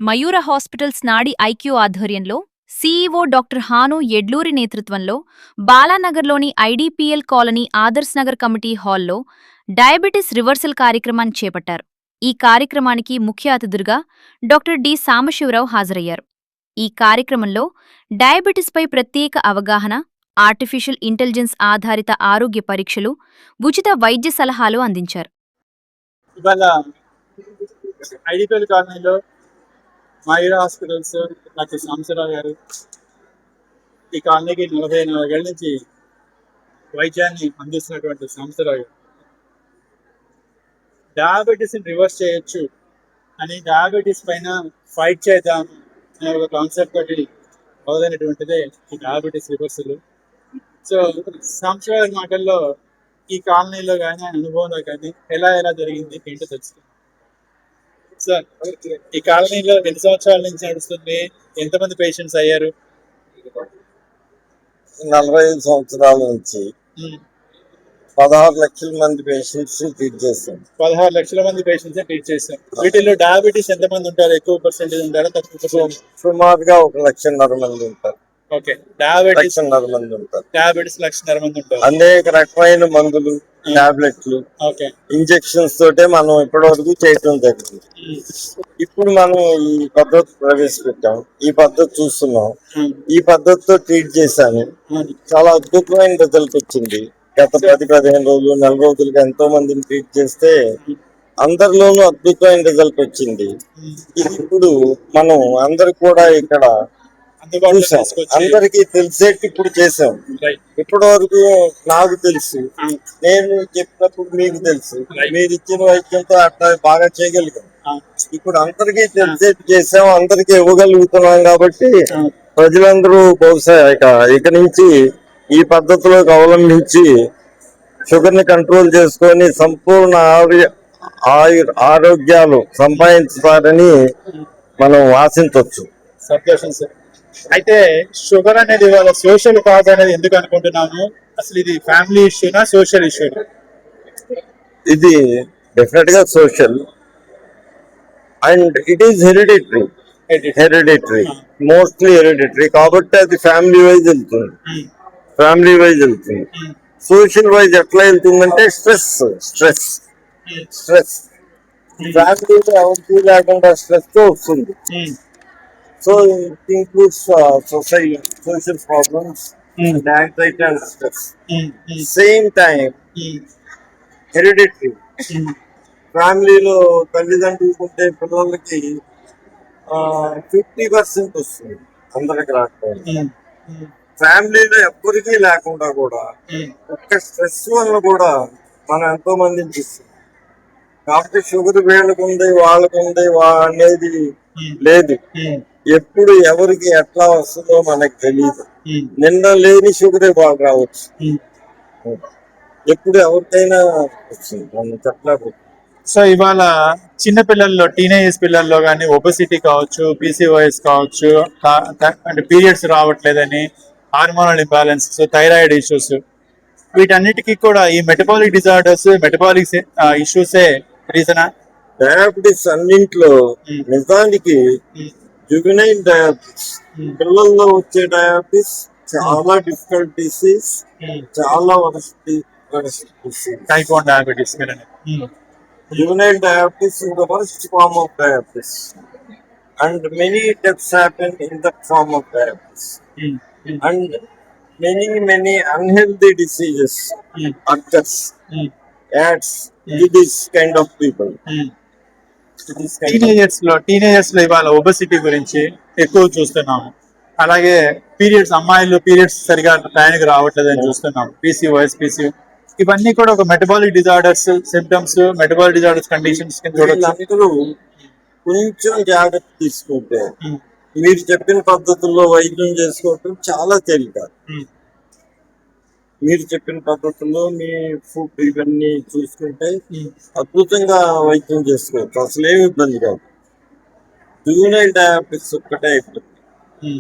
మయూర hospitals Nadi IQ ఆధ్వర్యంలో CEO doctor Hanu Edluri నేతృత్వంలో బాలానగర్లోని IDPL colony Adarsh Nagar committee హాల్లో డయాబెటిస్ రివర్సల్ కార్యక్రమాన్ని చేపట్టారు. ఈ కార్యక్రమానికి ముఖ్య అతిథులుగా డాక్టర్ డి సాంబశివరావు హాజరయ్యారు. ఈ కార్యక్రమంలో డయాబెటిస్పై ప్రత్యేక అవగాహన, ఆర్టిఫిషియల్ ఇంటెలిజెన్స్ ఆధారిత ఆరోగ్య పరీక్షలు, ఉచిత వైద్య సలహాలు అందించారు. ఐడీపీఎల్ కాలనీలో మయూర హాస్పిటల్స్ డాక్టర్ సాంబశివరావు గారు ఈ కాలనీకి 44 ఏళ్ల నుంచి వైద్యాన్ని అందిస్తున్నటువంటి సాంబశివరావు గారు డయాబెటీస్ని రివర్స్ చేయొచ్చు అని, డయాబెటీస్ పైన ఫైట్ చేద్దాం అనే ఒక కాన్సెప్ట్ తోటి మొదలైనటువంటిదే ఈ డయాబెటీస్ రివర్సల్. సో సాంబశివరావు గారి మాటల్లో ఈ కాలనీలో కానీ అనుభవంలో కానీ ఎలా జరిగింది ఏంటో తెలుస్తుంది. సార్, ఈ కాలనీలో ఎన్ని సంవత్సరాల నుంచి నడుస్తుంది? ఎంతమంది పేషెంట్స్ అయ్యారు? 45 సంవత్సరాల నుంచి 16 లక్షల మంది పేషెంట్స్ ట్రీట్ చేస్తాం. 16 లక్షల మంది పేషెంట్స్ ట్రీట్ చేస్తాం. వీటిల్లో డయాబెటీస్ ఎంతమంది ఉంటారు? ఎక్కువ పర్సెంటేజ్ ఉంటారా, తక్కువ పర్సెంటేజ్? సుమారుగా 1,50,000 మంది ఉంటారు. ఓకే, డయాబెటీస్ 1,50,000 మంది ఉంటారు. డయాబెటీస్ 1,50,000 మంది ఉంటారు. అనేక రకమైన మందులు, టాబ్లెట్లు, ఇంజెక్షన్స్ తోటే మనం ఇప్పటి వరకు చేయటం జరిగింది. ఇప్పుడు మనం ఈ పద్ధతి ప్రవేశపెట్టాం, ఈ పద్ధతి చూస్తున్నాం. ఈ పద్ధతితో ట్రీట్ చేశాను, చాలా అద్భుతమైన రిజల్ట్ వచ్చింది. గత 10-15 రోజులు, 4 రోజులుగా ఎంతో మందిని ట్రీట్ చేస్తే అందరిలోనూ అద్భుతమైన రిజల్ట్ వచ్చింది. ఇప్పుడు మనం అందరు కూడా ఇక్కడ అందరికి తెలిసేట్టు ఇప్పుడు చేసాం. ఇప్పటి వరకు నాకు తెలుసు, నేను చెప్పినప్పుడు మీకు తెలుసు, మీరు ఇచ్చిన వైద్యంతో అట్లా బాగా చేయగలిగాం. ఇప్పుడు అందరికీ తెలిసేట్టు చేసాం, అందరికి ఇవ్వగలుగుతున్నాం. కాబట్టి ప్రజలందరూ బహుశా ఇక నుంచి ఈ పద్ధతిలోకి అవలంబించి షుగర్ ని కంట్రోల్ చేసుకొని సంపూర్ణ ఆరోగ్యాలు సంపాదించుతారని మనం ఆశించవచ్చు. సంతోషం సార్. అయితే షుగర్ అనేది వాళ్ళ సోషల్ కాజ్ అనేది ఎందుకు అనుకుంటున్నాము? అసలు ఇది ఫ్యామిలీ ఇష్యూనా, సోషల్ ఇష్యూనా? ఇది డెఫినెట్ గా social and it is hereditary, mostly hereditary. కాబట్టి అది ఫ్యామిలీ వైజ్ వెళ్తుంది. సోషల్ వైజ్ ఎట్లా వెళ్తుందంటే స్ట్రెస్ ఫ్యామిలీలో ఎవరికి లేకుండా స్ట్రెస్ తో వస్తుంది. So it includes social problems and anxiety and stress. Same time, hereditary. ఫ్యామిలీలో తల్లిదండ్రులు ఉంటే పిల్లలకి 50% వస్తుంది, అందరికి రాకపోతే. ఫ్యామిలీలో ఎవ్వరికీ లేకుండా కూడా ఒక్క స్ట్రెస్ వల్ల కూడా మనం ఎంతో మందిని చూస్తాం. కాబట్టి షుగర్ వీళ్ళకుంది వాళ్ళకుంది అనేది లేదు. ఎప్పుడు ఎవరికి ఎట్లా వస్తుందో మనకు తెలియదు. నిన్న లేని షుగర్ వాళ్ళు రావచ్చు, ఎప్పుడు ఎవరికైనా వస్తుంది, మనం చెప్పలేదు. సో ఇవాళ చిన్న పిల్లల్లో, టీనేజ్ పిల్లల్లో కానీ ఒబెసిటీ కావచ్చు, పీసీఓఎస్ కావచ్చు, అంటే పీరియడ్స్ రావట్లేదని, హార్మోనల్ ఇంబ్యాలెన్స్, థైరాయిడ్ ఇష్యూస్, వీటన్నిటికీ కూడా ఈ మెటబాలిక్ డిజార్డర్స్, మెటబాలిక్ ఇష్యూసే రీజనా? డయాబెటీస్ అన్నింటిలో నిజానికి జువెనైల్ డయాబెటీస్, పిల్లల్లో వచ్చే డయాబెటీస్ చాలా డిఫికల్ట్ డిసీజ్, చాలా worst type 1 diabetes. Juvenile diabetes is the worst form of diabetes, and many deaths happen in that form of diabetes. And many unhealthy diseases occurs adds to this kind of people. Teenagers లో ఇవాళ obesity గురించి ఎక్కువ చూస్తున్నాము. అలాగే అమ్మాయిలు periods సరిగా టైంకి రావట్లేదని చూస్తున్నాం. పీసీఓఎస్, ఇవన్నీ కూడా ఒక metabolic disorders symptoms, metabolic disorders conditions కింద అందరూ కొంచెం జాగ్రత్త తీసుకుంటే మీరు చెప్పిన పద్ధతుల్లో వైద్యం చేసుకోవటం చాలా తేలిక. మీరు చెప్పిన పద్ధతుల్లో మీ ఫుడ్ ఇవన్నీ చూసుకుంటే అద్భుతంగా వైద్యం చేసుకోవచ్చు, అసలు ఏమి ఇబ్బంది కాదు. జూనైల్ డయాబెటీస్ ఒక్కటే అయిపోతుంది.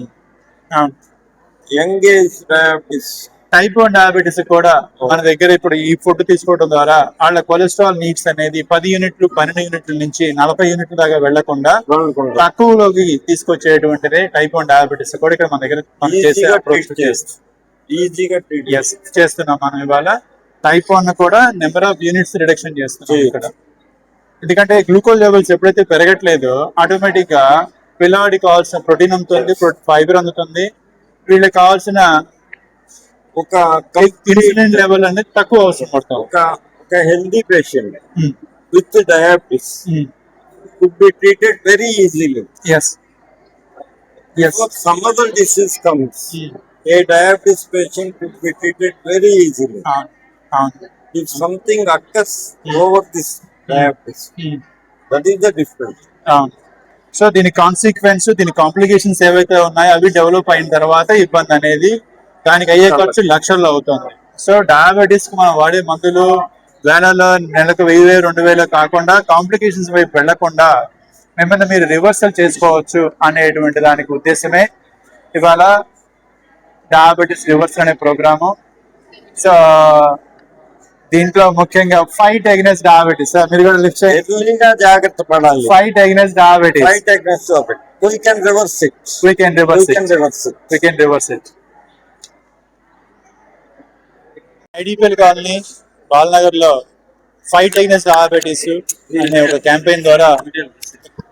Young age diabetes type 1 diabetes కూడా మన దగ్గర ఇప్పుడు ఈ ఫుడ్ తీసుకోవడం ద్వారా వాళ్ళ కొలెస్ట్రాల్ నీడ్స్ అనేది 10 యూనిట్లు 12 యూనిట్ల నుంచి 40 యూనిట్ల దాకా వెళ్లకుండా తక్కువలోకి తీసుకొచ్చేటువంటిదే టైప్ 1 డయాబెటీస్ కూడా ఇక్కడ మన దగ్గర మనం చేసే approach చేస్తాం. ఈజీగా Yes, చేస్తున్నాం మనం ఇవాళ. టైప్ 1 కూడా నెంబర్ ఆఫ్ యూనిట్స్ రిడక్షన్ చేస్తున్నాం ఇక్కడ. ఎందుకంటే గ్లూకోజ్ లెవెల్స్ ఎప్పుడైతే పెరగట్లేదో ఆటోమేటిక్ గా పిల్లవాడికి కావాల్సిన ప్రోటీన్ అందుతుంది, ఫైబర్ అందుతుంది, వీళ్ళకి కావాల్సిన ఒక ఇన్సులిన్ లెవెల్ అనేది తక్కువ అవసరం పడుతుంది. ఒక healthy patient with diabetes could be treated very easily. Yes yes If some other disease comes, a diabetes patient could be treated very easily. If something occurs over this diabetes, that is the difference. So దీని consequence, దీని complications ఏవైతే ఉన్నాయో అవి develop అయిన తర్వాత ఇబ్బంది అనేది, దానికి అయ్యే ఖర్చు లక్షల్లో అవుతుంది. సో డయాబెటీస్ కి మనం వాడే మందులు వేలలో నెలకు 1000 2000 కాకుండా కాంప్లికేషన్స్ వైపు వెళ్లకుండా మిమ్మల్ని మీరు రివర్సల్ చేసుకోవచ్చు అనేటువంటి దానికి ఉద్దేశమే ఇవాళ డయాబెటీస్ రివర్సల్ అనే ప్రోగ్రాము. సో దీంట్లో ముఖ్యంగా ఫైట్ అగైనెస్ట్ డయాబెటీస్, మీరు కూడా లిఫ్ట్ చేయండి. ఎర్లీగా జాగ్రత్త పడాలి. Fight against diabetes, Fight against it. We can reverse it. we can reverse We can it. reverse it. We can reverse it. IDPL colony Balanagar లో ఫైట్ అగైనెస్ట్ డయాబెటీస్ అనే ఒక campaign ద్వారా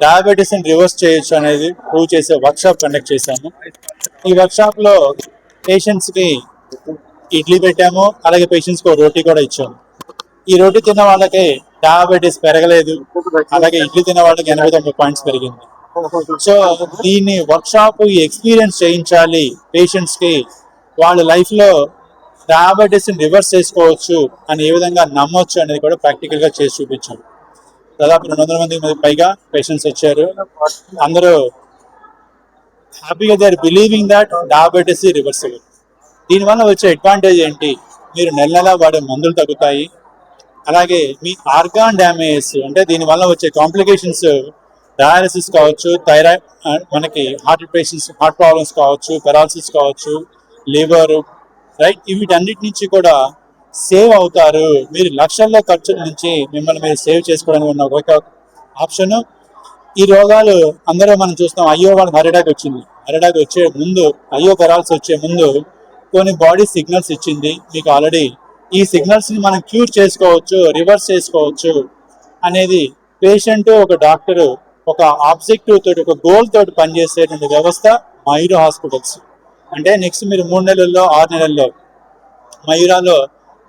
డయాబెటీస్ ని రివర్స్ చేయొచ్చు అనేది ప్రూవ్ చేసే work shop conduct చేశాము. ఈ వర్క్ షాప్ లో పేషెంట్స్ కి ఇడ్లీ పెట్టాము, అలాగే పేషెంట్స్ కి రోటీ కూడా ఇచ్చాము. ఈ రోటీ తిన్న వాళ్ళకి డయాబెటీస్ పెరగలేదు, అలాగే ఇడ్లీ తిన్న వాళ్ళకి 89 పాయింట్స్ పెరిగింది. సో దీన్ని వర్క్ షాప్ ఈ ఎక్స్పీరియన్స్ చేయించాలి పేషెంట్స్ కి, వాళ్ళ లైఫ్ లో డయాబెటీస్ ని రివర్స్ చేసుకోవచ్చు అని ఏ విధంగా నమ్మొచ్చు అనేది కూడా ప్రాక్టికల్ గా చేసి చూపించాం. దాదాపు 200 మంది పైగా పేషెంట్స్ వచ్చారు. అందరూ హ్యాపీగా they are believing that diabetes reversible. దీనివల్ల వచ్చే అడ్వాంటేజ్ ఏంటి, మీరు నెల నెల వాడే మందులు తగ్గుతాయి, అలాగే మీ ఆర్గాన్ డ్యామేజ్ అంటే దీనివల్ల వచ్చే కాంప్లికేషన్స్ డయాలసిస్ కావచ్చు, థైరాయిడ్, మనకి హార్ట్ పేషెంట్స్ హార్ట్ ప్రాబ్లమ్స్ కావచ్చు, పెరాలసిస్ కావచ్చు, లివర్, రైట్, వీటన్నిటి నుంచి కూడా సేవ్ అవుతారు. మీరు లక్షల్లో ఖర్చుల నుంచి మిమ్మల్ని మీరు సేవ్ చేసుకోవడానికి ఉన్న ఒక ఆప్షన్. ఈ రోగాలు అందరూ మనం చూస్తాం, అయ్యో వాళ్ళకి హార్ట్ అటాక్ వచ్చింది, హార్ట్ అటాక్ వచ్చే ముందు, అయ్యో పెరాలసిస్ వచ్చే ముందు కొన్ని బాడీ సిగ్నల్స్ ఇచ్చింది మీకు ఆల్రెడీ. ఈ సిగ్నల్స్ ని మనం క్యూర్ చేసుకోవచ్చు, రివర్స్ చేసుకోవచ్చు అనేది పేషెంట్, ఒక డాక్టర్ ఒక ఆబ్జెక్టివ్ తోటి, ఒక గోల్ తోటి పనిచేసేటువంటి వ్యవస్థ మయూర హాస్పిటల్స్. అంటే నెక్స్ట్ మీరు 3 నెలల్లో 6 నెలల్లో మయూరాలో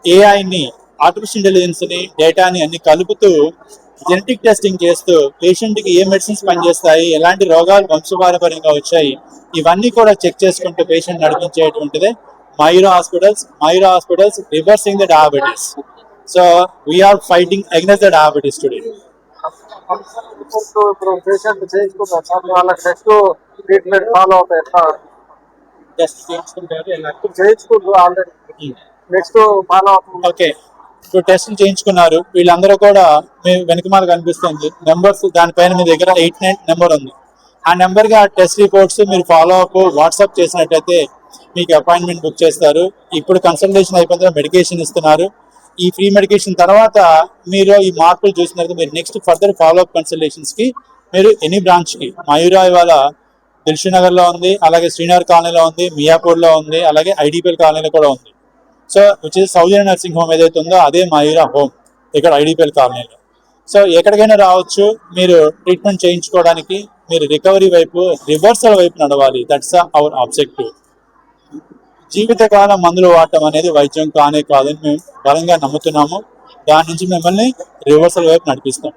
ఏఐని, ఆర్టిఫిషియల్ ఇంటెలిజెన్స్ ని, డేటాని అన్ని కలుపుతూ జెనెటిక్ టెస్టింగ్ చేస్తూ పేషెంట్ కి ఏ మెడిసిన్స్ పనిచేస్తాయి, ఎలాంటి రోగాలు వంశపారంపర్యంగా వచ్చాయి, ఇవన్నీ కూడా చెక్ చేసుకుంటూ పేషెంట్ నడిపించేటువంటిదే Mayura hospitals. Mayura hospitals reversing the diabetes. So we are fighting against the diabetes today. ఇప్పుడు పేషెంట్ చేయించుకున్నారు సార్, వాళ్ళకి నెక్స్ట్ ట్రీట్మెంట్ ఫాలో అవుతాయి. టెస్ట్ చేయించుకుంటారు, చేయించుకుంటారు ఆల్రెడీ, నెక్స్ట్ ఫాలో అవుతుంది. ఓకే, ఇప్పుడు టెస్టులు చేయించుకున్నారు వీళ్ళందరూ కూడా మీ వెనుకమాల కనిపిస్తుంది నెంబర్స్, దానిపైన మీ దగ్గర 89 నెంబర్ ఉంది. ఆ నెంబర్ కి ఆ టెస్ట్ రిపోర్ట్స్ మీరు ఫాలో అప్ వాట్సాప్ చేసినట్టయితే మీకు అపాయింట్మెంట్ బుక్ చేస్తారు. ఇప్పుడు కన్సల్టేషన్ అయిపోయిన మెడికేషన్ ఇస్తున్నారు. ఈ ఫ్రీ మెడికేషన్ తర్వాత మీరు ఈ మార్పులు చూసిన తర్వాత మీరు next further follow up consultations కి మీరు ఎనీ బ్రాంచ్ కి, మయూరా ఇవాళ దిల్షునగర్ లో ఉంది, అలాగే శ్రీనగర్ కాలనీలో ఉంది, మియాపూర్ లో ఉంది, అలాగే ఐడిపిఎల్ కాలనీలో కూడా ఉంది. So which is Soujanya nursing home ఏదైతే ఉందో అదే మయూరా హోమ్ ఇక్కడ ఐడిపిఎల్ కాలనీలో. సో ఎక్కడికైనా రావచ్చు మీరు ట్రీట్మెంట్ చేయించుకోవడానికి. మీరు రికవరీ వైపు, రివర్సల్ వైపు నడవాలి. That's our objective. జీవితకాలం మందులు వాడటం అనేది వైద్యం కానే కాదని మేము బలంగా నమ్ముతున్నాము. దాని నుంచి మిమ్మల్ని రివర్సల్ వైపు నడిపిస్తాం.